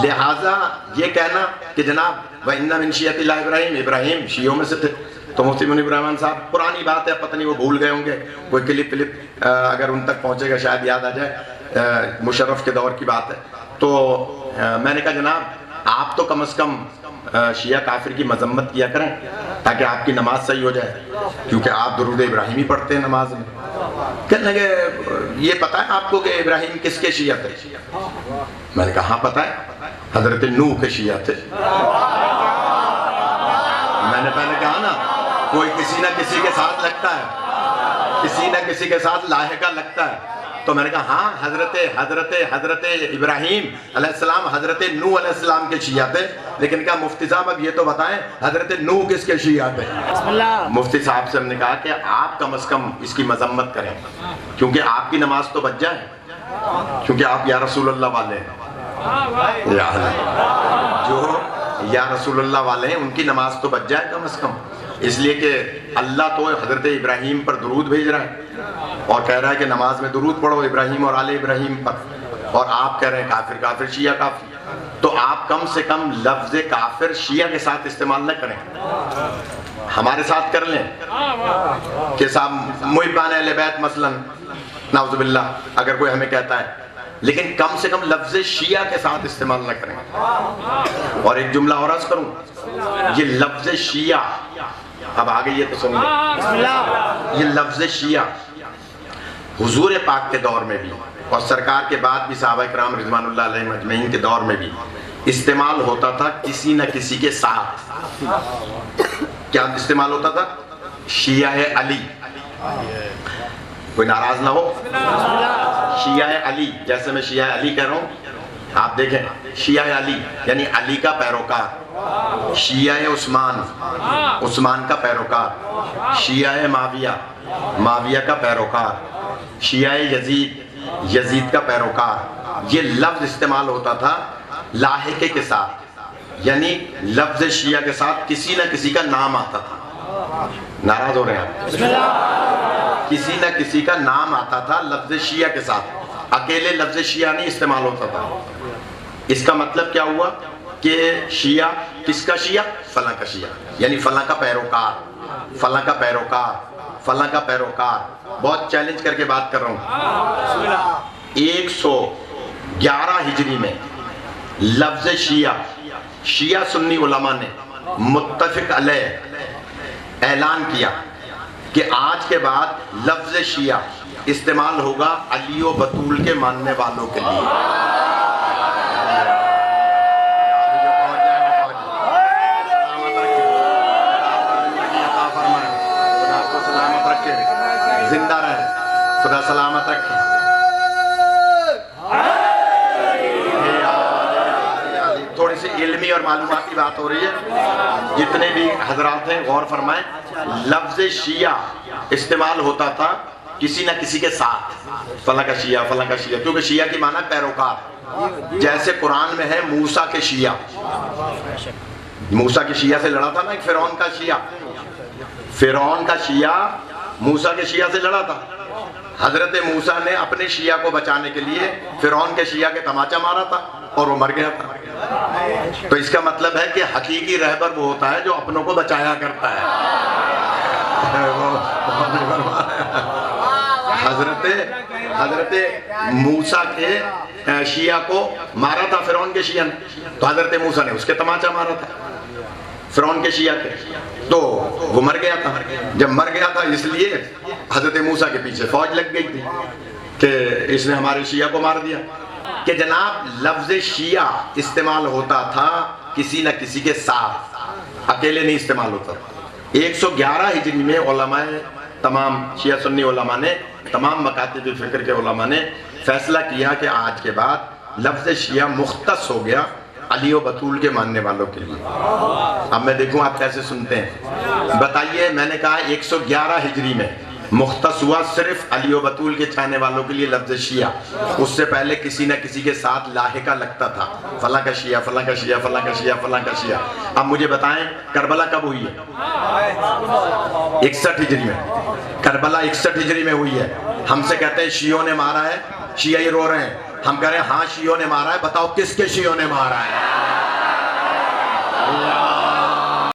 لہٰذا یہ کہنا کہ جناب وَإِنَّ مِن شِيَّةِ اللَّهِ ابراہیم، ابراہیم شیعوں میں سے تھے، تو مفتی منیب الرحمن صاحب پرانی بات ہے، پتہ نہیں وہ بھول گئے ہوں گے، کوئی کلپ اگر ان تک پہنچے گا شاید یاد آ جائے، مشرف کے دور کی بات ہے۔ تو میں نے کہا جناب آپ تو کم از کم شیعہ کافر کی مذمت کیا کریں تاکہ آپ کی نماز صحیح ہو جائے، کیونکہ آپ درود ابراہیمی پڑھتے ہیں نماز میں۔ کہنے لگے یہ پتہ ہے آپ کو کہ ابراہیم کس کے شیعہ تھے؟ میں نے کہا ہاں پتہ ہے، حضرت نوح کے شیعہ تھے۔ میں نے پہلے کہا نا کوئی کسی نہ کسی کے ساتھ لگتا ہے، کسی نہ کسی کے ساتھ لاحقہ لگتا ہے، تو میں نے کہا ہاں حضرت ابراہیم علیہ السلام حضرت نوح علیہ السلام کے شیعہ تھے، لیکن کہا مفتی صاحب اب یہ تو بتائیں حضرت نوح کس کے شیعہ تھے؟ مفتی صاحب سے ہم نے کہا کہ آپ کم از کم اس کی مذمت کریں، کیونکہ آپ کی نماز تو بچ جائے، کیونکہ آپ یا رسول اللہ والے ہیں، جو یا رسول اللہ والے ہیں ان کی نماز تو بچ جائے کم از کم، اس لیے کہ اللہ تو حضرت ابراہیم پر درود بھیج رہا ہے اور کہہ رہا ہے کہ نماز میں درود پڑھو ابراہیم اور آل ابراہیم پر، اور آپ کہہ رہے ہیں کافر کافر شیعہ کافر، تو آپ کم سے کم لفظ کافر شیعہ کے ساتھ استعمال نہ کریں، ہمارے ساتھ کر لیں کہ صاحب محبان اہل بیت مثلا نعوذ باللہ اگر کوئی ہمیں کہتا ہے، لیکن کم سے کم لفظ شیعہ کے ساتھ استعمال نہ کریں۔ اور ایک جملہ اور عرض کروں، یہ لفظ شیعہ اب آگے یہ تو سنیے، یہ لفظ شیعہ حضور پاک کے دور میں بھی اور سرکار کے بعد بھی صحابہ کرام رضوان اللہ علیہم اجمعین کے دور میں بھی استعمال ہوتا تھا کسی نہ کسی کے ساتھ۔ کیا استعمال ہوتا تھا؟ شیعہ علی، کوئی ناراض نہ ہو، شیعہ علی، جیسے میں شیعہ علی کہہ رہا ہوں آپ دیکھیں، شیعہ علی یعنی علی کا پیروکار، شیعہ عثمان، عثمان کا پیروکار، شیعہ معاویہ، معاویہ کا پیروکار، شیعہ یزید، یزید کا پیروکار۔ یہ لفظ استعمال ہوتا تھا لاحقے کے ساتھ، یعنی لفظ شیعہ کے ساتھ کسی نہ کسی کا نام آتا تھا۔ ناراض ہو رہے ہیں آپ؟ کسی نہ کسی کا نام آتا تھا لفظ شیعہ کے ساتھ، اکیلے لفظ شیعہ نہیں استعمال ہوتا تھا۔ اس کا مطلب کیا ہوا کہ شیعہ کس کا شیعہ؟ فلاں کا شیعہ، یعنی فلاں کا پیروکار، فلاں کا پیروکار، فلاں کا پیروکار۔ بہت چیلنج کر کے بات کر رہا ہوں، 111 ہجری میں لفظ شیعہ، شیعہ سنی علماء نے متفق علیہ اعلان کیا کہ آج کے بعد لفظ شیعہ استعمال ہوگا علی و بطول کے ماننے والوں کے لیے۔ زندہ رہے، خدا سلامت رکھے۔ تھوڑی سی علمی اور معلوماتی بات ہو رہی ہے، جتنے بھی حضرات ہیں غور فرمائیں، لفظ شیعہ استعمال ہوتا تھا کسی نہ کسی کے ساتھ، فلاں کا شیعہ، فلاں کا شیعہ، کیونکہ شیعہ کی معنی پیروکار۔ جیسے قرآن میں ہے موسیٰ کے شیعہ، موسیٰ کے شیعہ سے لڑا تھا نا ایک فرعون کا شیعہ، فرعون کا شیعہ موسیٰ کے شیعہ سے لڑا تھا۔ حضرت موسیٰ نے اپنے شیعہ کو بچانے کے لیے فرعون کے شیعہ کے تماچا مارا تھا اور وہ مر گیا تھا۔ تو اس کا مطلب ہے کہ حقیقی رہبر وہ ہوتا ہے جو اپنوں کو بچایا کرتا ہے۔ حضرت موسیٰ کے شیعہ کو مارا تھا فرعون کے شیعہ نے، تو حضرت موسیٰ نے اس کے تماچا مارا تھا فرعون کے شیعہ کے، تو وہ مر گیا تھا۔ جب مر گیا تھا اس لیے حضرت موسیٰ کے پیچھے فوج لگ گئی تھی کہ اس نے ہمارے شیعہ کو مار دیا۔ کہ جناب لفظ شیعہ استعمال ہوتا تھا کسی نہ کسی کے ساتھ، اکیلے نہیں استعمال ہوتا تھا۔ 111 ہجری میں علماء تمام شیعہ سنی علماء نے، تمام مکاتب فکر کے علماء نے فیصلہ کیا کہ آج کے بعد لفظ شیعہ مختص ہو گیا علی و بطول کے ماننے والوں کے لیے۔ اب میں دیکھوں آپ کیسے سنتے ہیں، بتائیے۔ میں نے کہا 111 ہجری میں مختص ہوا صرف علی و بطول کے چاہنے والوں کے لیے لفظ شیعہ، اس سے پہلے کسی نہ کسی کے ساتھ لاحقہ لگتا تھا، فلاں کا شیعہ، فلاں کا شیعہ، فلاں کا شیعہ، فلاں کا شیعہ۔ اب مجھے بتائیں کربلا کب ہوئی ہے؟ 61 ہجری میں۔ کربلا 61 ہجری میں ہوئی ہے۔ ہم سے کہتے ہیں شیعوں نے مارا ہے، شیعہ ہی رو رہے ہیں، ہم کہہ رہے ہیں ہاں شیعوں نے مارا ہے، بتاؤ کس کے شیعوں نے مارا ہے؟